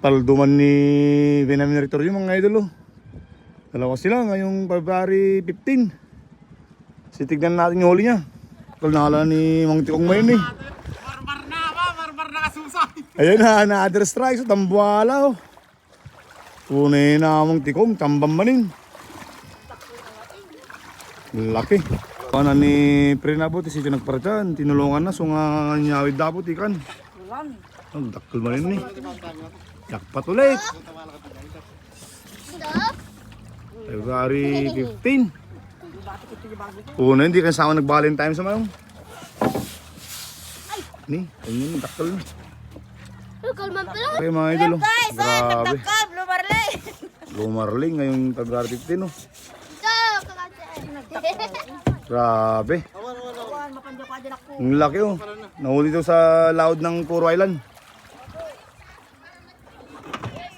Palduman ni Benjamin Ritorio mga idol. Dalawa sila ngayong February 15. Sitignan natin yung huli niya. Kalnala ni Mang Tikong Mayon eh. Barbar na kasusay. Ayun na, na-other strike sa Tambuala oh. Tunay na Mang Tikong, tambang manin. Laki. Ano ni Prenabot, isito nagparatan. Tinulungan na, so nga nyawid dapot ikan. Ang dakil manin eh. Jakpat ulit. February 15. Una, hindi kasama nag-Valentine sa mayong. Ni, ayun yung dakil na. Okay mga idol, grabe. Lumarling ngayong February 15 oh. Grabe. Ang laki oh. Nahuli ito sa laod ng Puro Island.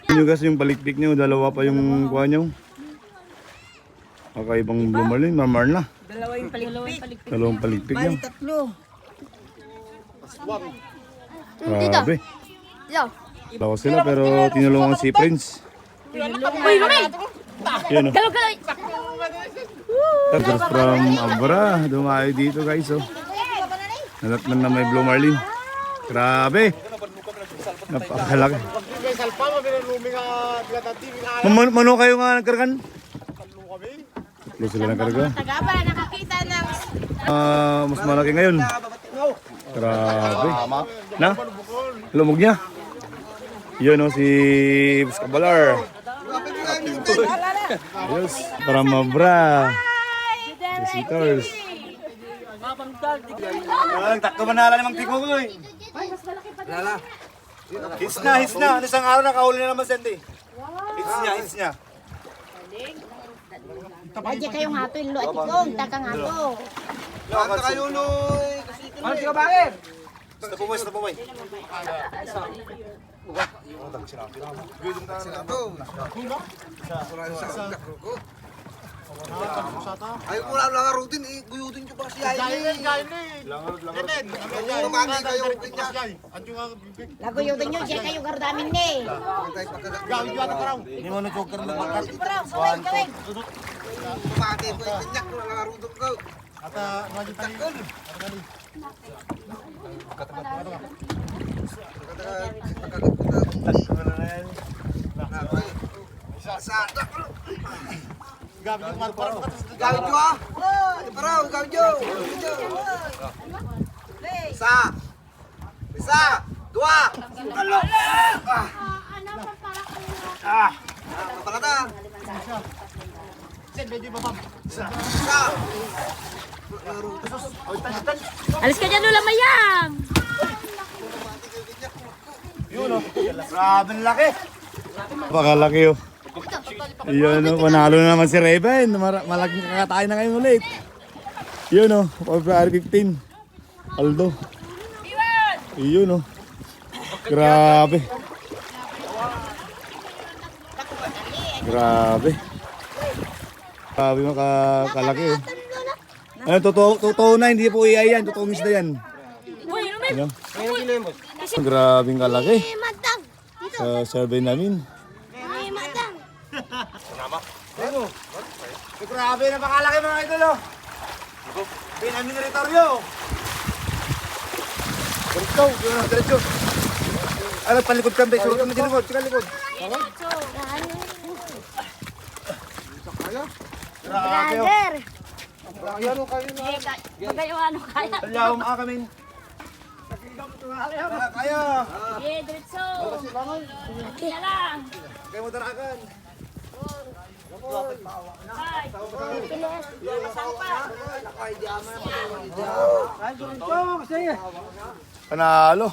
Yun kasi yung palikpik nyo, dalawa pa yung kuha nyo. Kakaibang lumarling, marmar na. Dalawa yung palikpik. Dalawang palikpik nyo. Tatlo. Grabe. Dalawa sila pero tinulungan si Prince. Yun oh. That's from Abra. Dumayo dito guys oh. Nalatman na may Blue Marlin. Grabe. Napakalaki. Mano kayo nga nagkargan? Tatlo sila nagkarga. Nakakita ng Mas malaki ngayon. Grabe. Na? Lumog niya. Yun o si Buscabalar. Yes. Para mabra. Visitors. Nagtakto manala namang tiko ko eh. Lala. Hits na. Isang araw nakahuli na naman sente. Hits niya. Aja kayong hato yung luat ikong, takang hato. Lata kayo noy. Ano siya bakit? Stop mo. Ay ko lang lang rutin guyutin ko pa siya. Tumagi kayo pinya. Laguyutin nyo, dyan kayo gardamin ni. Hindi mo na-joker na makat. Gawin. Tumagi ko pinya ko lang rutin ko. Ata majutan ko. Gawin ko ah. Paraw, gawin ko. Isa, dua, talo. Kapalatan. Isa. Alis ka dyan, Lula Mayang. Yun o. Grabe laki. Pakalaki o. Yun o. Panalo na naman si Raven. Malaking kakatayin na ngayon ulit. Yun o. February 15. Aldo. Yun o. Grabe. Grabe makakalaki o. Ano, totoo na, hindi po AI yan. Totoo misda yan. Ano? Grabing kalaki. Sa survey namin. Grabe na pakalaki mga idol oh. Benjamin Ritorio. Diretso. Ano, palikod kami. Surot kami din likod. Tsaka likod. Brother. Talyawang kami. Kaya. Diretso. Kaya lang. Kaya mo tarakan. Panalo.